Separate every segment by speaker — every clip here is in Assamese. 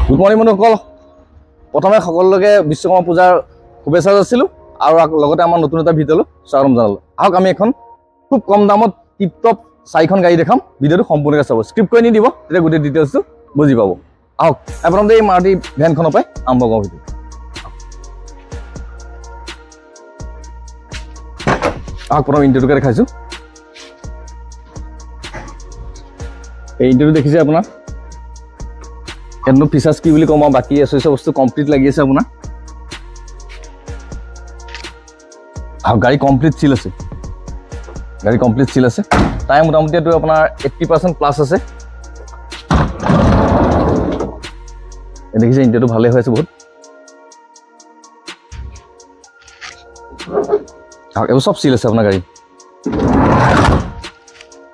Speaker 1: গুড মৰ্নিং বন্ধুসকল প্ৰথমে সকলোকে বিশ্বকৰ্মা পূজাৰ শুভেচ্ছা যাচিলোঁ আৰু লগতে আমাৰ নতুন এটা ভিডিঅ'লৈ স্বাগতম জনালোঁ আহক আমি এখন খুব কম দামত টিপটপ 4খন গাড়ী দেখাম ভিডিঅ'টো সম্পূৰ্ণকৈ চাব স্ক্ৰিপ্ট কৰি নিদিব তেতিয়া গোটেই ডিটেইলছটো বুজি পাব আহক প্ৰথমতে এই মাৰুতি ভেনখনৰ পৰাই আৰম্ভ কৰোঁ ভিডিঅ' আহক প্ৰথম ইণ্টেৰিয়ৰটোকে দেখাইছোঁ এই ইণ্টেৰিয়ৰটো দেখিছে আপোনাৰ এনো ফিচাৰ্ছ কি বুলি কম আৰু বাকি আছে বস্তু কমপ্লিট লাগি আছে আপোনাৰ আৰু গাড়ী কমপ্লিট চিল আছে টাইম মোটামুটি এইটো আপোনাৰ 80% প্লাছ আছে দেখিছে ইণ্টেৰিয়ৰটো ভালে হৈ আছে বহুত আৰু এইবোৰ চব চিল আছে আপোনাৰ গাড়ী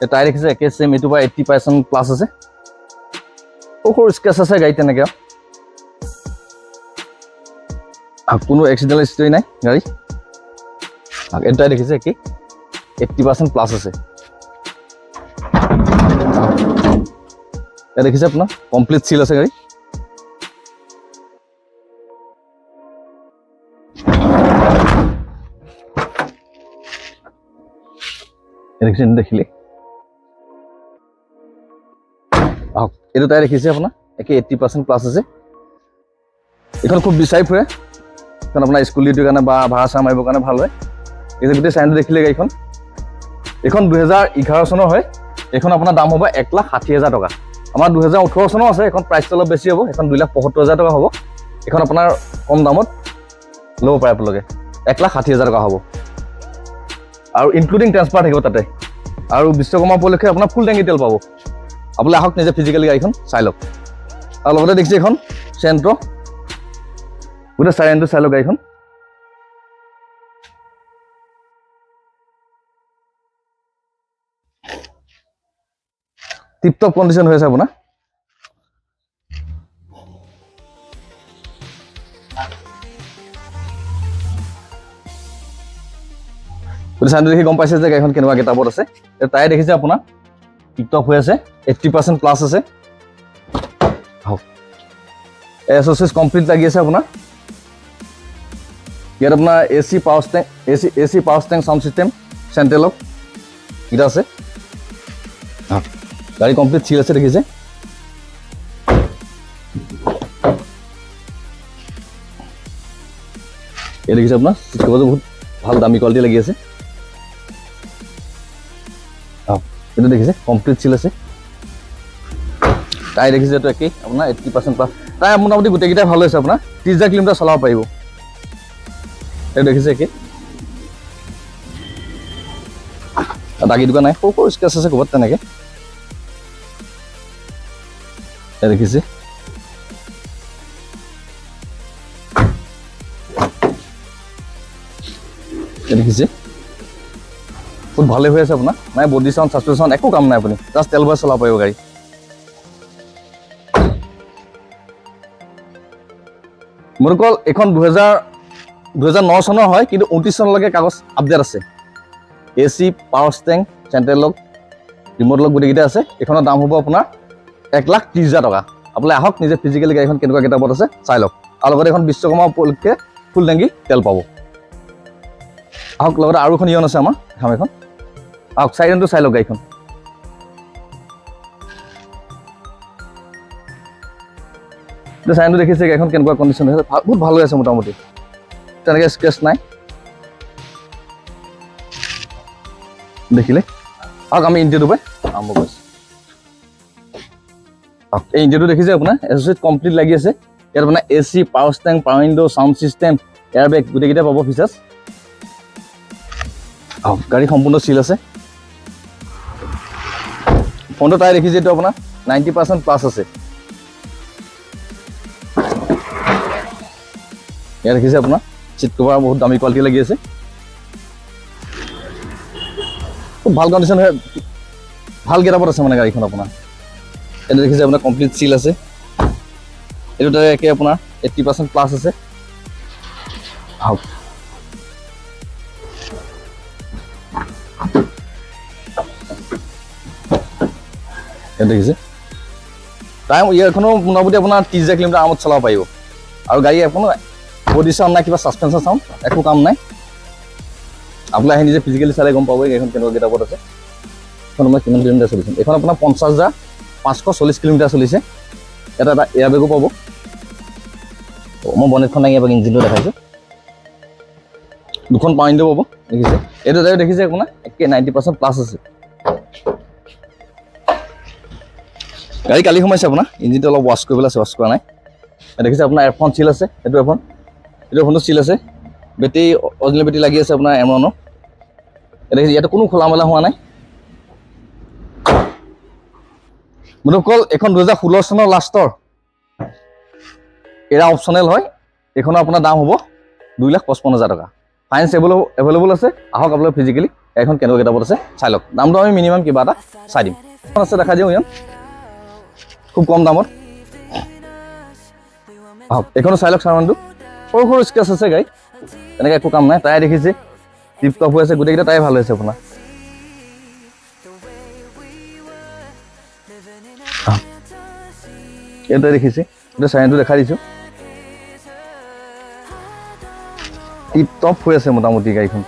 Speaker 1: এই টায়াৰ দেখিছে একে চেম এইটো পৰা 80% প্লাছ আছে সৰু স্কেচ আছে গাড়ী তেনেকৈ কোনো এক্সিডেণ্টেল হিষ্ট্ৰী নাই গাড়ী এটাই দেখিছে কি 80% প্লাছ আছে দেখিছে আপোনাৰ কমপ্লিট চিল আছে গাড়ী দেখিলে এইটো টায়াৰ দেখিছে আপোনাৰ একে 80% প্লাছ আছে এইখন খুব বিচাৰি ফুৰে কাৰণ আপোনাৰ স্কুল ডিউটিৰ কাৰণে বা ভাড়া চাড়া মাৰিবৰ কাৰণে ভাল হয় এই যে গোটেই চাইনটো দেখিলে গাড়ীখন এইখন 2011 চনৰ হয় এইখন আপোনাৰ দাম হ'ব 1,60,000 টকা আমাৰ 2018 চনৰ আছে এখন প্ৰাইচটো অলপ বেছি হ'ব এখন 2,75,000 টকা হ'ব এখন আপোনাৰ কম দামত ল'ব পাৰে আপোনালোকে 1,60,000 টকা হ'ব আৰু ইনক্লুডিং ট্ৰান্সফাৰ থাকিব তাতে আৰু বিশ্বকৰ্মা উপলক্ষে আপোনাৰ ফুল টেংকি তেল পাব আপুনি আহক নিজে ফিজিকেলি গাড়ীখন চাই লওক আৰু লগতে দেখিছে এখন চেণ্ট্ৰ গোটেই চাইৰেনটো চাই লওক গাড়ীখন টিপটপ কণ্ডিশ্যন হৈ আছে আপোনাৰ গোটেই চাইনটো দেখি গম পাইছে যে গাড়ীখন কেনেকুৱা গেটাপত আছে টায়াৰ দেখিছে আপোনাৰ টিপটপ হৈ আছে 80% প্লাছ আছে এছ'চিয়েছ কমপ্লিট লাগি আছে আপোনাৰ ইয়াত আপোনাৰ এচি পাৱাৰ ষ্টেং চাউণ্ড ছিষ্টেম চেণ্ট্ৰেলক এইটা আছে গাড়ী কমপ্লিট চিল আছে দেখিছে এই দেখিছে আপোনাৰ চিট কভাৰটো বহুত ভাল দামী কোৱালিটি লাগি আছে এইটো দেখিছে কমপ্লিট চিল আছে টায়াৰ দেখিছে এইটো একেই আপোনাৰ 80% প্লাছ টায়াৰ মোটামুটি গোটেইকেইটাই ভাল হৈছে আপোনাৰ 30,000 কিলোমিটাৰ চলাব পাৰিব এইটো দেখিছে একেই দাগি দোকান নাই সৰু স্কেচ আছে ক'ৰবাত তেনেকৈ দেখিছে দেখিছে বহুত ভালে হৈ আছে আপোনাৰ নাই বডি চাউণ্ড ছাছপেনশ্যন একো কাম নাই আপুনি জাষ্ট তেল ভৰাই চলাব পাৰিব গাড়ী মোৰ কল এখন 2009 চনৰ হয় কিন্তু 29 চনলৈকে কাগজ আপডেট আছে এচি পাৱাৰ ষ্টেং চেণ্ট্ৰেল লক ৰিম'ট লক গোটেইকেইটা আছে এইখনৰ দাম হ'ব আপোনাৰ 1,30,000 টকা আপুনি আহক নিজে ফিজিকেলি গাড়ীখন কেনেকুৱা গেটাপত আছে চাই লওক আৰু লগতে এখন বিশ্বকৰ্মা উপলক্ষে ফুল টেংকি তেল পাব আহক লগতে আৰু এখন ইয়ন আছে আমাৰ এখন আহক চাইৰেনটো চাই লওক গাড়ীখন চাইৰেনটো দেখিছে গাড়ীখন কেনেকুৱা কণ্ডিশ্যন হৈছে বহুত ভাল হৈ আছে মোটামুটি তেনেকৈ স্কেচ নাই দেখিলে আহক আমি ইণ্টেৰিয়ৰটো পাই আৰম্ভ কৰিছোঁ এই ইণ্টেৰিয়ৰটো দেখিছে আপোনাৰ এছ'চিয়েট কমপ্লিট লাগি আছে ইয়াত আপোনাৰ AC power steering power window sound system air bag গোটেইকেইটা পাব ফিচাৰ্ছ গাড়ী সম্পূৰ্ণ চিল আছে ফ্ৰণ্টৰ টায়াৰ দেখিছে এইটো আপোনাৰ 90% প্লাছ আছে ইয়াত দেখিছে আপোনাৰ চিট কভাৰ বহুত দামী কোৱালিটি লাগি আছে খুব ভাল কণ্ডিশ্যন হয় ভাল গেটাপত আছে মানে গাড়ীখন আপোনাৰ এইটো দেখিছে আপোনাৰ কমপ্লিট চিল আছে এইটো টায়াৰ একে আপোনাৰ 80% প্লাছ আছে আহক দেখিছে টাইম ইয়াৰখনো মোটামুটি আপোনাৰ 30,000 কিলোমিটাৰ আৰামত চলাব পাৰিব আৰু গাড়ী আপোনাৰ বডি চাউণ্ড নাই কিবা ছাছপেনচন চাউণ্ড একো কাম নাই আপুনি আহি নিজে ফিজিকেলি চালে গম পাব এইখন কেনেকুৱা গেটআপত আছে এখন মই কিমান কিলোমিটাৰ চলিছে এখন আপোনাৰ 50,540 কিলোমিটাৰ চলিছে এটা এয়াৰবেগো পাব মই বনেটখন নাই এয়াৰবেগ ইঞ্জিনটো দেখাইছোঁ দুখন পাউণ্ডো পাব দেখিছে এইটো টায়াৰ দেখিছে আপোনাৰ একে 90% প্লাছ আছে গাড়ী কালি সোমাইছে আপোনাৰ ইঞ্জিনটো অলপ ৱাছ কৰিবলৈ আছে ৱাছ কৰা নাই দেখিছে আপোনাৰ এয়াৰফোন চিল আছে এইটো এয়াৰফোনটো চিল আছে বেটেৰী অৰিজিনেল বেটেৰী লাগি আছে আপোনাৰ M1 দেখিছে ইয়াতে কোনো খোলা মেলা হোৱা নাই বন্ধুসকল এখন 2016 চনৰ লাষ্টৰ এৰা অপচনেল হয় এইখনৰ আপোনাৰ দাম হ'ব 2,55,000 টকা ফাইনেন্স এভেইলেবল আছে আহক আপোনালোক ফিজিকেলি এখন কেনেকুৱা গেটআপত আছে চাই লওক দামটো আমি মিনিমাম কিবা এটা চাই দিম আছে দেখা দিওঁ ইয়াত খুব কম দামত আহক এইখনো চাই লওক চাৰমানটো সৰু সৰু স্কেচ আছে গাড়ী এনেকৈ একো কাম নাই টায়াৰ দেখিছে টিপ টপ হৈ আছে গোটেইকেইটা টায়াৰ ভাল হৈছে আপোনাৰ এইটো দেখিছে এইটো চাইনটো দেখাই দিছোঁ টিপ টপ হৈ আছে মোটামুটি গাড়ীখন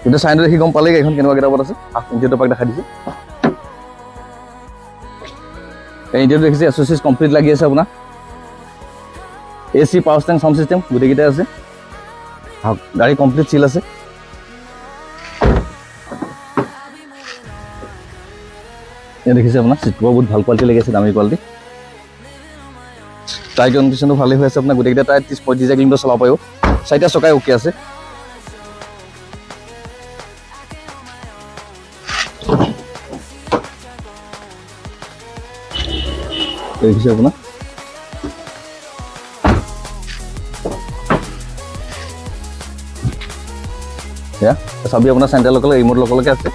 Speaker 1: কিন্তু চাইনটো দেখি গম পালে গাড়ীখন কেনেকুৱা গেটআপত আছে ইণ্টেৰিয়ৰটো পাক দেখাই দিছোঁ ইণ্টেৰিয়ৰটো দেখিছে এছ'চিয়েট কমপ্লিট লাগি আছে আপোনাৰ AC power stand sound system গোটেইকেইটা আছে গাড়ী কমপ্লিট চিল আছে দেখিছে আপোনাৰ চিট কভাৰ বহুত ভাল কোৱালিটি লাগি আছে দামী কোৱালিটি টায়াৰ কণ্ডিশ্যনটো ভালেই হৈ আছে আপোনাৰ গোটেইকেইটা টায়াৰ 30-35 কিলোমিটাৰ চলাব পাৰিব চাৰিটা চকাই অ'কে আছে দেখিছে আপোনাৰ চাবি আপোনাৰ চেণ্টাৰ লগালে ৰিমোট লগালৈকে আছে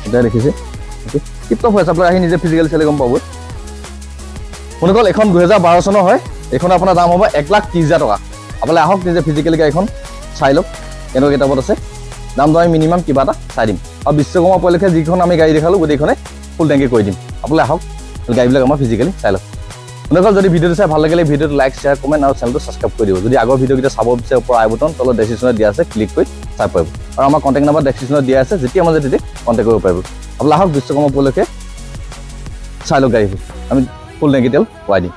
Speaker 1: এতিয়া দেখিছে টিপটপ হৈ আছে আপোনালোকে আহি নিজে ফিজিকেলি চালে গম পাব শুনিকল এখন 2012 চনৰ হয় এইখন আপোনাৰ দাম হ'ব 1,30,000 টকা আপোনালোকে আহক নিজে ফিজিকেলি গাড়ীখন চাই লওক কেনেকুৱা গেটআপত আছে দামটো আমি মিনিমাম কিবা এটা চাই দিম আৰু বিশ্বকৰ্মা উপলক্ষে যিখন আমি গাড়ী দেখালোঁ গোটেইখনে ফুল টেংকি কৰি দিম আপোনালোকে আহক গাড়ীবিলাক আমাৰ ফিজিকেলি চাই লওক শুনিকল যদি ভিডিঅ'টো চাই ভাল লাগিলে ভিডিঅ'টো লাইক শ্বেয়াৰ কমেণ্ট আৰু চেনেলটো ছাবস্ক্ৰাইব কৰি দিব যদি আগৰ ভিডিঅ'কেইটা চাব বিচাৰে ওপৰৰ আই বুটন তলত ডেছক্ৰিপশ্যনত দিয়া আছে ক্লিক কৰি চাই পাৰিব আৰু আমাৰ কণ্টেক্ট নাম্বাৰ ডেছক্ৰিপশ্যনত দিয়া আছে যেতিয়া মানে তেতিয়া কণ্টেক্ট কৰিব পাৰিব আপোনালোকে আহক বিশ্বকৰ্মা উপলক্ষে চাই লওক গাড়ীবোৰ আমি ফুল টেংকি তেল পোৱাই দিম